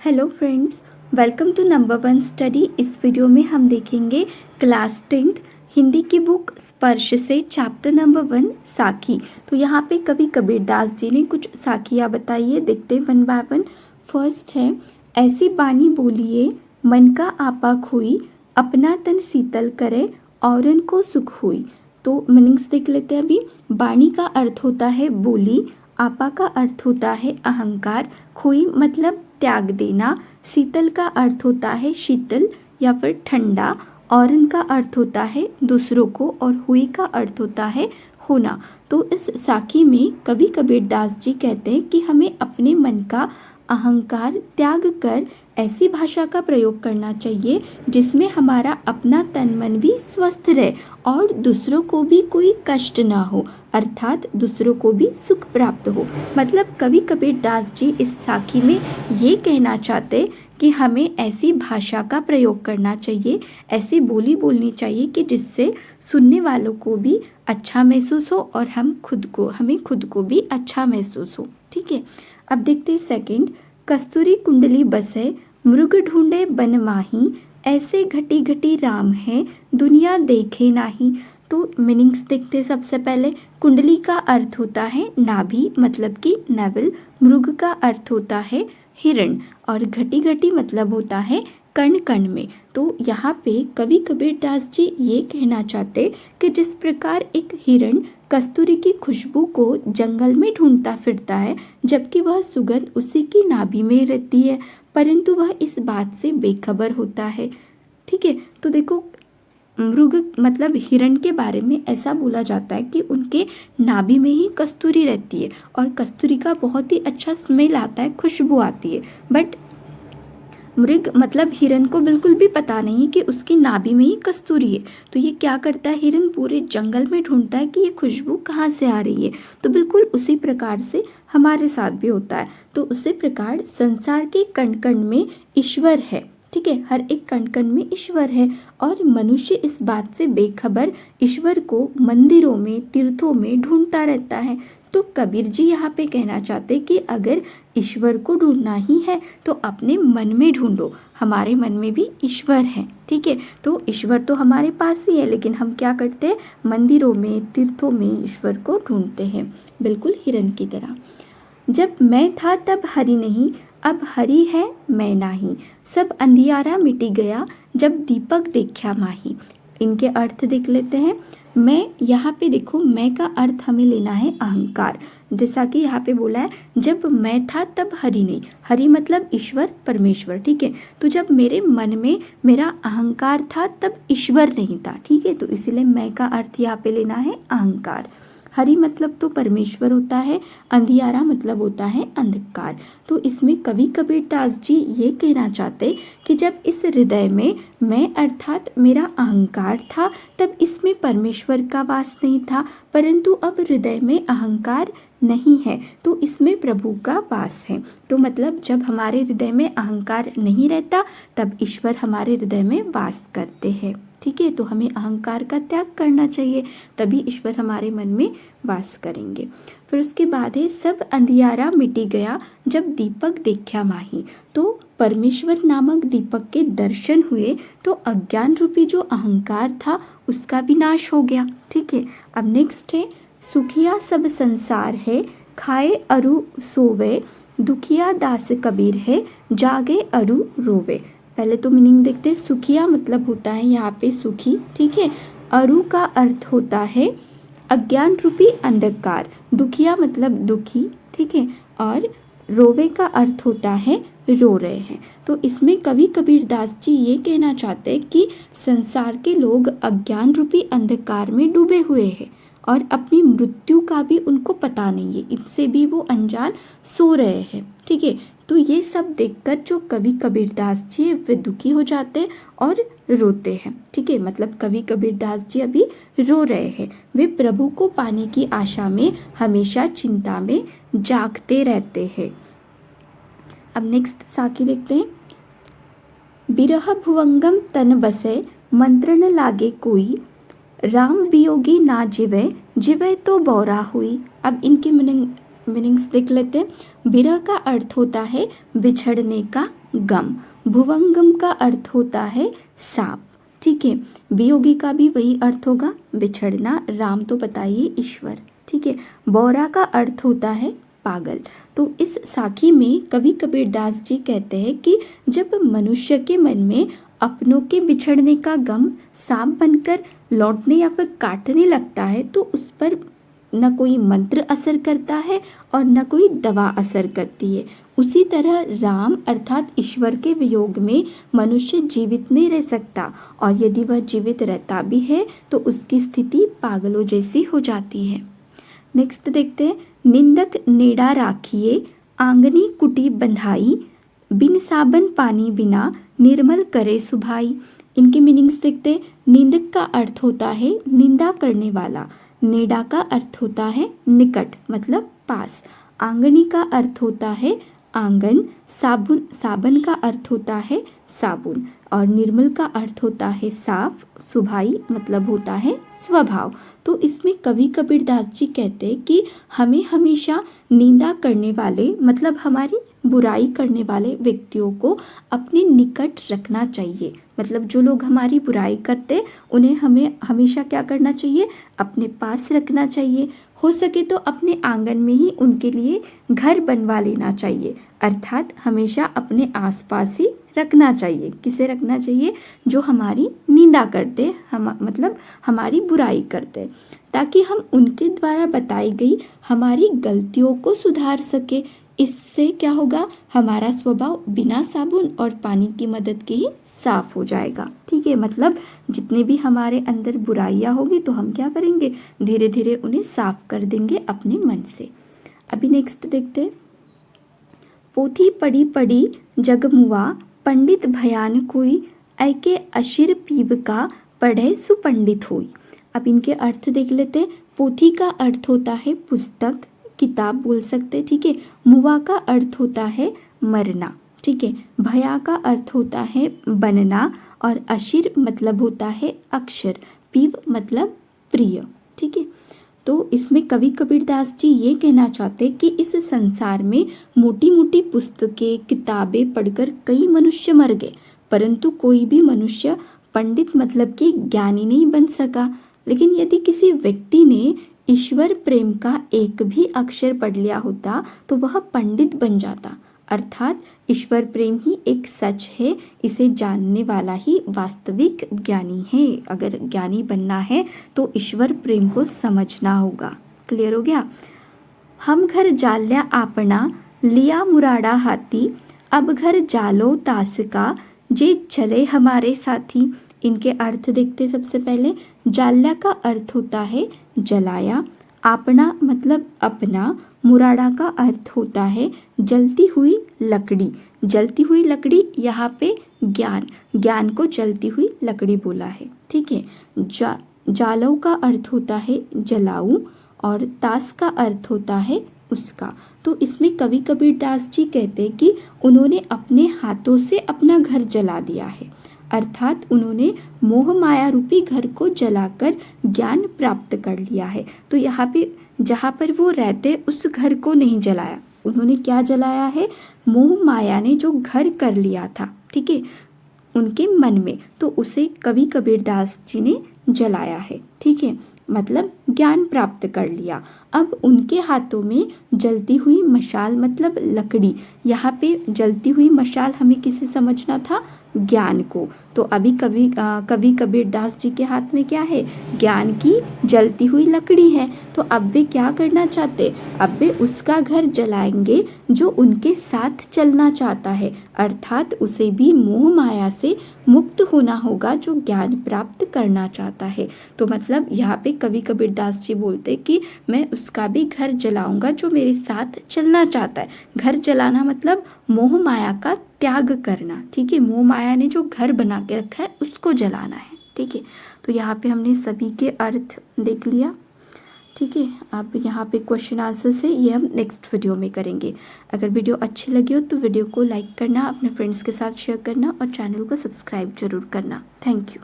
Hello friends, welcome to number one study. इस video में हम देखेंगे क्लास 10th हिंदी की बुक स्पर्श से चैप्टर नंबर 1 साखी। तो यहाँ पे कवि कबीरदास जी ने कुछ साखियाँ बताई है, देखते हैं वन बाय वन। फर्स्ट है, ऐसी बानी बोलिए मन का आपा खोई, अपना तन शीतल करे औरन को सुख हुई। तो मीनिंग्स देख लेते हैं अभी। बाणी का अर्थ होता है बोली, आपा का अर्थ होता है अहंकार, खोई मतलब त्याग देना, शीतल का अर्थ होता है शीतल या फिर ठंडा, औरन का अर्थ होता है दूसरों को, और हुई का अर्थ होता है होना। तो इस साखी में कवि कबीरदास जी कहते हैं कि हमें अपने मन का अहंकार त्याग कर ऐसी भाषा का प्रयोग करना चाहिए जिसमें हमारा अपना तन मन भी स्वस्थ रहे और दूसरों को भी कोई कष्ट ना हो, अर्थात दूसरों को भी सुख प्राप्त हो। मतलब कवि कबीरदास जी इस साखी में ये कहना चाहते कि हमें ऐसी भाषा का प्रयोग करना चाहिए, ऐसी बोली बोलनी चाहिए कि जिससे सुनने वालों को भी अच्छा महसूस हो और हमें खुद को भी अच्छा महसूस हो। ठीक है, अब देखते हैं सेकंड। कस्तूरी कुंडली बसे मृग ढूंढे बन माही, ऐसे घटी घटी राम है दुनिया देखे नाही। तो मीनिंग्स देखते हैं। सबसे पहले कुंडली का अर्थ होता है नाभि मतलब कि नेवल, मृग का अर्थ होता है हिरण, और घटी घटी मतलब होता है कण कण में। तो यहाँ पे कवि कबीरदास जी ये कहना चाहते कि जिस प्रकार एक हिरण कस्तूरी की खुशबू को जंगल में ढूंढता फिरता है, जबकि वह सुगंध उसी की नाभि में रहती है, परंतु वह इस बात से बेखबर होता है। ठीक है, तो देखो मृग मतलब हिरण के बारे में ऐसा बोला जाता है कि उनके नाभि में ही कस्तूरी रहती है और कस्तूरी का बहुत ही अच्छा स्मेल आता है, खुशबू आती है। बट मृग मतलब हिरण को बिल्कुल भी पता नहीं कि उसकी नाभि में ही कस्तूरी है। तो ये क्या करता है, हिरण पूरे जंगल में ढूंढता है कि ये खुशबू कहाँ से आ रही है। तो बिल्कुल उसी प्रकार से हमारे साथ भी होता है। तो उसी प्रकार संसार के कण कण में ईश्वर है। ठीक है, हर एक कण कण में ईश्वर है और मनुष्य इस बात से बेखबर ईश्वर को मंदिरों में तीर्थों में ढूंढता रहता है। तो कबीर जी यहाँ पे कहना चाहते कि अगर ईश्वर को ढूंढना ही है तो अपने मन में ढूंढो, हमारे मन में भी ईश्वर है। ठीक है, तो ईश्वर तो हमारे पास ही है, लेकिन हम क्या करते हैं, मंदिरों में तीर्थों में ईश्वर को ढूंढते हैं, बिल्कुल हिरण की तरह। जब मैं था तब हरि नहीं, अब हरि है मैं नाही, सब अंधियारा मिटी गया जब दीपक देखा माही। इनके अर्थ देख लेते हैं। मैं, यहाँ पे देखो मैं का अर्थ हमें लेना है अहंकार, जैसा कि यहाँ पे बोला है जब मैं था तब हरि नहीं, हरि मतलब ईश्वर परमेश्वर। ठीक है, तो जब मेरे मन में मेरा अहंकार था तब ईश्वर नहीं था। ठीक है, तो इसीलिए मैं का अर्थ यहाँ पे लेना है अहंकार। हरि मतलब तो परमेश्वर होता है, अंधियारा मतलब होता है अंधकार। तो इसमें कवि कबीरदास जी ये कहना चाहते कि जब इस हृदय में मैं अर्थात मेरा अहंकार था तब इसमें परमेश्वर का वास नहीं था, परंतु अब हृदय में अहंकार नहीं है तो इसमें प्रभु का वास है। तो मतलब जब हमारे हृदय में अहंकार नहीं रहता तब ईश्वर हमारे हृदय में वास करते हैं। ठीक है, तो हमें अहंकार का त्याग करना चाहिए, तभी ईश्वर हमारे मन में वास करेंगे। फिर उसके बाद है सब अंधियारा मिटी गया जब दीपक देखा माही। तो परमेश्वर नामक दीपक के दर्शन हुए तो अज्ञान रूपी जो अहंकार था उसका विनाश हो गया। ठीक है, अब नेक्स्ट है सुखिया सब संसार है, खाए अरु सोवे, दुखिया दास कबीर है, जागे अरु रोवे। पहले तो मीनिंग देखते हैं। सुखिया मतलब होता है यहाँ पे सुखी। ठीक है, अरु का अर्थ होता है अज्ञान रूपी अंधकार, दुखिया मतलब दुखी। ठीक है, और रोवे का अर्थ होता है रो रहे हैं। तो इसमें कवि कबीरदास जी ये कहना चाहते हैं कि संसार के लोग अज्ञान रूपी अंधकार में डूबे हुए हैं और अपनी मृत्यु का भी उनको पता नहीं है, इनसे भी वो अनजान सो रहे हैं। ठीक है, तो ये सब देखकर जो कवि कबीरदास जी है वे दुखी हो जाते हैं और रोते हैं। ठीक है, मतलब कवि कबीरदास जी अभी रो रहे हैं, वे प्रभु को पाने की आशा में हमेशा चिंता में जागते रहते हैं। अब नेक्स्ट साखी देखते हैं। बिरह भुवंगम तन बसे, मंत्र न लागे कोई, राम वियोगी ना जिवे, जिवे तो बौरा हुई। अब इनके मीनिंग्स देख लेते हैं। विरह का अर्थ होता है बिछड़ने का गम। भुवंगम का अर्थ होता है सांप, ठीक है। वियोगी का भी वही अर्थ होगा, बिछड़ना। राम तो बताइए ईश्वर, ठीक है। बौरा का अर्थ होता है पागल। तो इस साखी में कवि कबीरदास जी कहते हैं कि जब मनुष्य के मन में अपनों के बिछड़ने का गम सांप बनकर लौटने या फिर काटने लगता है तो उस पर न कोई मंत्र असर करता है और न कोई दवा असर करती है। उसी तरह राम अर्थात ईश्वर के वियोग में मनुष्य जीवित नहीं रह सकता, और यदि वह जीवित रहता भी है तो उसकी स्थिति पागलों जैसी हो जाती है। नेक्स्ट देखते हैं, निंदक नेड़ा राखिए आंगनी कुटी बंधाई, बिन साबन पानी बिना निर्मल करे सुभाई। इनके मीनिंग्स देखते हैं। निंदक का अर्थ होता है निंदा करने वाला, नेड़ा का अर्थ होता है निकट मतलब पास, आंगनी का अर्थ होता है आंगन, साबन का अर्थ होता है साबुन, और निर्मल का अर्थ होता है साफ, सुभाई मतलब होता है स्वभाव। तो इसमें कवि कबीरदास जी कहते हैं कि हमें हमेशा निंदा करने वाले मतलब हमारी बुराई करने वाले व्यक्तियों को अपने निकट रखना चाहिए। मतलब जो लोग हमारी बुराई करते उन्हें हमें हमेशा क्या करना चाहिए, अपने पास रखना चाहिए। हो सके तो अपने आंगन में ही उनके लिए घर बनवा लेना चाहिए, अर्थात हमेशा अपने आसपास ही रखना चाहिए। किसे रखना चाहिए, जो हमारी निंदा करते मतलब हमारी बुराई करते, ताकि हम उनके द्वारा बताई गई हमारी गलतियों को सुधार सके। इससे क्या होगा, हमारा स्वभाव बिना साबुन और पानी की मदद के ही साफ हो जाएगा, ठीक है। मतलब जितने भी हमारे अंदर बुराइयां होगी तो हम क्या करेंगे, धीरे धीरे उन्हें साफ कर देंगे अपने मन से। अभी नेक्स्ट देखते हैं, पोथी पढ़ी पढ़ी जगमुआ, पंडित भयान कोई, ऐके अशिर पीव का, पढ़े सुपंडित होई। अब इनके अर्थ देख लेते हैं। पोथी का अर्थ होता है पुस्तक, किताब बोल सकते, ठीक है। मुआ का अर्थ होता है मरना, ठीक है। भया का अर्थ होता है बनना, और अशिर मतलब होता है अक्षर, पीव मतलब प्रिय, ठीक है। तो इसमें कवि कबीरदास जी ये कहना चाहते कि इस संसार में मोटी मोटी पुस्तकें किताबें पढ़कर कई मनुष्य मर गए, परंतु कोई भी मनुष्य पंडित मतलब कि ज्ञानी नहीं बन सका। लेकिन यदि किसी व्यक्ति ने ईश्वर प्रेम का एक भी अक्षर पढ़ लिया होता तो वह पंडित बन जाता। अर्थात ईश्वर प्रेम ही एक सच है, इसे जानने वाला ही वास्तविक ज्ञानी है। अगर ज्ञानी बनना है तो ईश्वर प्रेम को समझना होगा। क्लियर हो गया। हम घर जाल्या आपना, लिया मुराड़ा हाथी, अब घर जालो तास का, जे चले हमारे साथी। इनके अर्थ देखते सबसे पहले। जाल्या का अर्थ होता है जलाया, आपना मतलब अपना, मुराड़ा का अर्थ होता है जलती हुई लकड़ी। जलती हुई लकड़ी यहाँ पे ज्ञान को जलती हुई लकड़ी बोला है, ठीक है। जालऊ का अर्थ होता है जलाऊ, और तास का अर्थ होता है उसका। तो इसमें कवि कबीरदास जी कहते हैं कि उन्होंने अपने हाथों से अपना घर जला दिया है, अर्थात उन्होंने मोह माया रूपी घर को जलाकर ज्ञान प्राप्त कर लिया है। तो यहाँ पे जहाँ पर वो रहते उस घर को नहीं जलाया, उन्होंने क्या जलाया है, मोह माया ने जो घर कर लिया था, ठीक है, उनके मन में, तो उसे कवि कबीरदास जी ने जलाया है, ठीक है। मतलब ज्ञान प्राप्त कर लिया। अब उनके हाथों में जलती हुई मशाल मतलब लकड़ी, यहाँ पे जलती हुई मशाल हमें किसे समझना था, ज्ञान को। तो अभी कवि कबीरदास जी के हाथ में क्या है, ज्ञान की जलती हुई लकड़ी है। तो अब वे क्या करना चाहते, अब वे उसका घर जलाएंगे जो उनके साथ चलना चाहता है, अर्थात उसे भी मोह माया से मुक्त होना होगा जो ज्ञान प्राप्त करना चाहता है। तो मतलब यहाँ पे कवि कबीरदास जी बोलते कि मैं उसका भी घर जलाऊंगा जो मेरे साथ चलना चाहता है। घर जलाना मतलब मोह माया का त्याग करना, ठीक है। मोह माया ने जो घर बना के रखा है उसको जलाना है, ठीक है। तो यहाँ पे हमने सभी के अर्थ देख लिया, ठीक है। अब यहाँ पे क्वेश्चन आंसर से ये हम नेक्स्ट वीडियो में करेंगे। अगर वीडियो अच्छी लगी हो तो वीडियो को लाइक करना, अपने फ्रेंड्स के साथ शेयर करना और चैनल को सब्सक्राइब जरूर करना। Thank you.